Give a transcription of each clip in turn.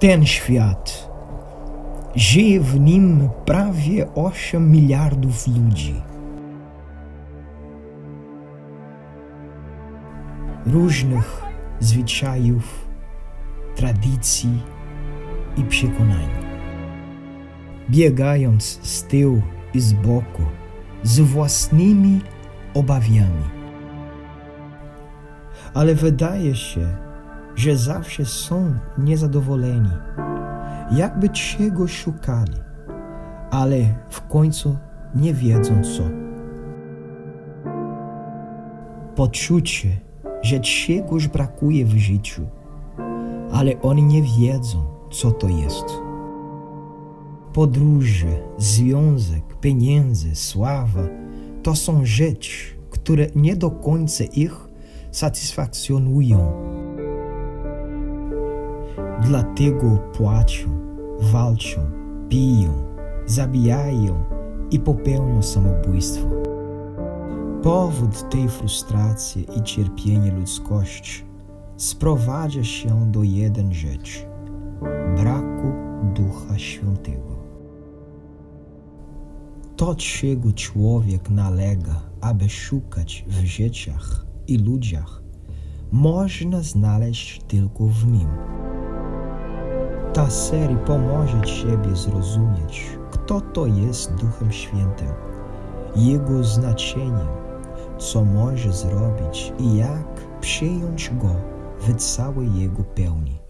Ten świat żyje w nim prawie 8 miliardów ludzi. Różnych zwyczajów, tradycji i przekonań. Biegając z tyłu i z boku, z własnymi obawiami. Ale wydaje się, że zawsze są niezadowoleni, jakby czegoś szukali, ale w końcu nie wiedzą co. Poczucie, że czegoś brakuje w życiu, ale oni nie wiedzą, co to jest. Podróże, związek, pieniądze, sława to są rzeczy, które nie do końca ich satysfakcjonują. Dlatego płaczą, walczą, piją, zabijają i popełnią samobójstwo. Powód tej frustracji i cierpienia ludzkości sprowadza się do jednej rzeczy – braku Ducha Świętego. To, czego człowiek nalega, aby szukać w rzeczach i ludziach, można znaleźć tylko w Nim. Ta seria pomoże Ciebie zrozumieć, kto to jest Duchem Świętym, Jego znaczeniem, co może zrobić i jak przyjąć Go w całej Jego pełni.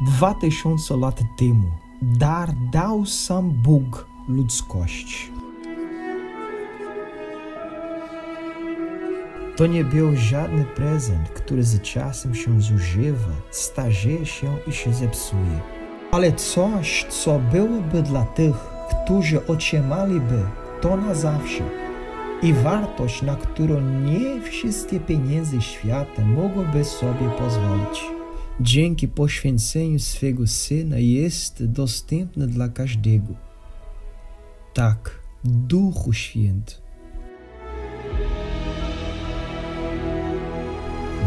Dwa tysiące lat temu dar dał sam Bóg ludzkości. To nie był żaden prezent, który z czasem się zużywa, starzeje się i się zepsuje. Ale coś, co byłoby dla tych, którzy otrzymaliby to na zawsze i wartość, na którą nie wszystkie pieniądze świata mogłyby sobie pozwolić. Dzięki poświęceniu swego Syna jest dostępne dla każdego. Tak, Duchu Święty.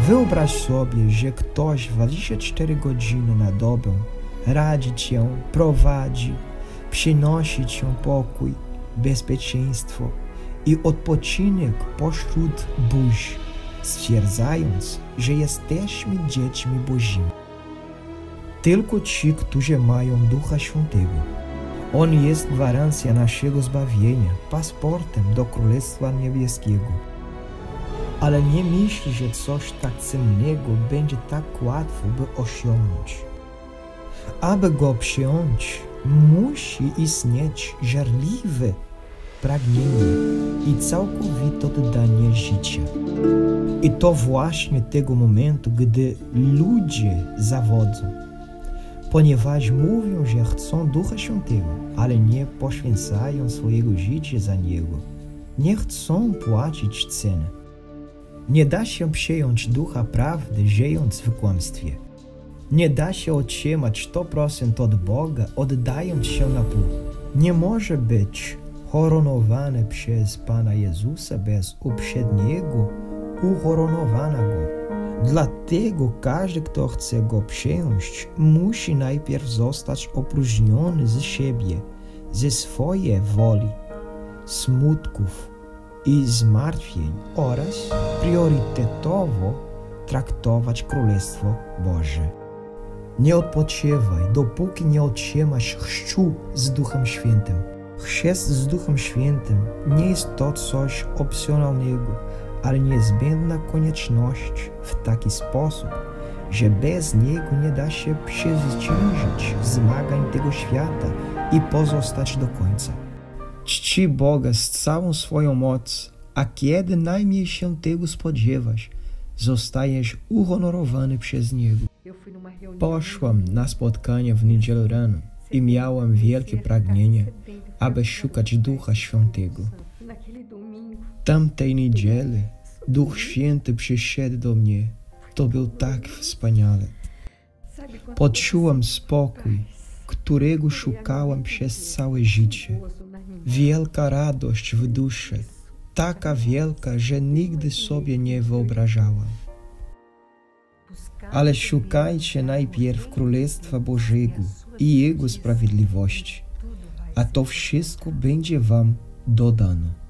Wyobraź sobie, że ktoś 24 godziny na dobę radzi Cię, prowadzi, przynosi Ci pokój, bezpieczeństwo i odpoczynek pośród burz, stwierdzając, że jesteśmy dziećmi Bożymi. Tylko ci, którzy mają Ducha Świętego. On jest gwarancją naszego zbawienia, paszportem do Królestwa Niebieskiego. Ale nie myśl, że coś tak cennego będzie tak łatwo, by osiągnąć. Aby go przyjąć, musi istnieć żarliwe pragnienie i całkowite oddanie życia. I to właśnie tego momentu, gdy ludzie zawodzą, ponieważ mówią, że chcą Ducha Świętego, ale nie poświęcają swojego życia za Niego. Nie chcą płacić ceny. Nie da się przyjąć Ducha Prawdy, żyjąc w kłamstwie. Nie da się otrzymać 100% od Boga, oddając się na pół. Nie może być koronowany przez Pana Jezusa bez uprzedniego ukoronowania Go. Dlatego każdy, kto chce Go przyjąć, musi najpierw zostać opróżniony z siebie, ze swojej woli, smutków i zmartwień oraz priorytetowo traktować Królestwo Boże. Nie odpoczywaj, dopóki nie otrzymasz chrztu z Duchem Świętym. Chrzest z Duchem Świętym nie jest to coś opcjonalnego, ale niezbędna konieczność w taki sposób, że bez niego nie da się przezwyciężyć zmagań tego świata i pozostać do końca. Czci Boga z całą swoją mocą, a kiedy najmniej się tego spodziewasz, zostajesz uhonorowany przez Niego. Poszłam na spotkanie w niedzielę rano i miałam wielkie pragnienie, aby szukać Ducha Świętego. Tamtej niedzieli Duch Święty przyszedł do mnie. To był tak wspaniale. Poczułam spokój, którego szukałam przez całe życie. Wielka radość w duszy, taka wielka, że nigdy sobie nie wyobrażałam. Ale szukajcie najpierw Królestwa Bożego i Jego sprawiedliwości, a to wszystko będzie wam dodane.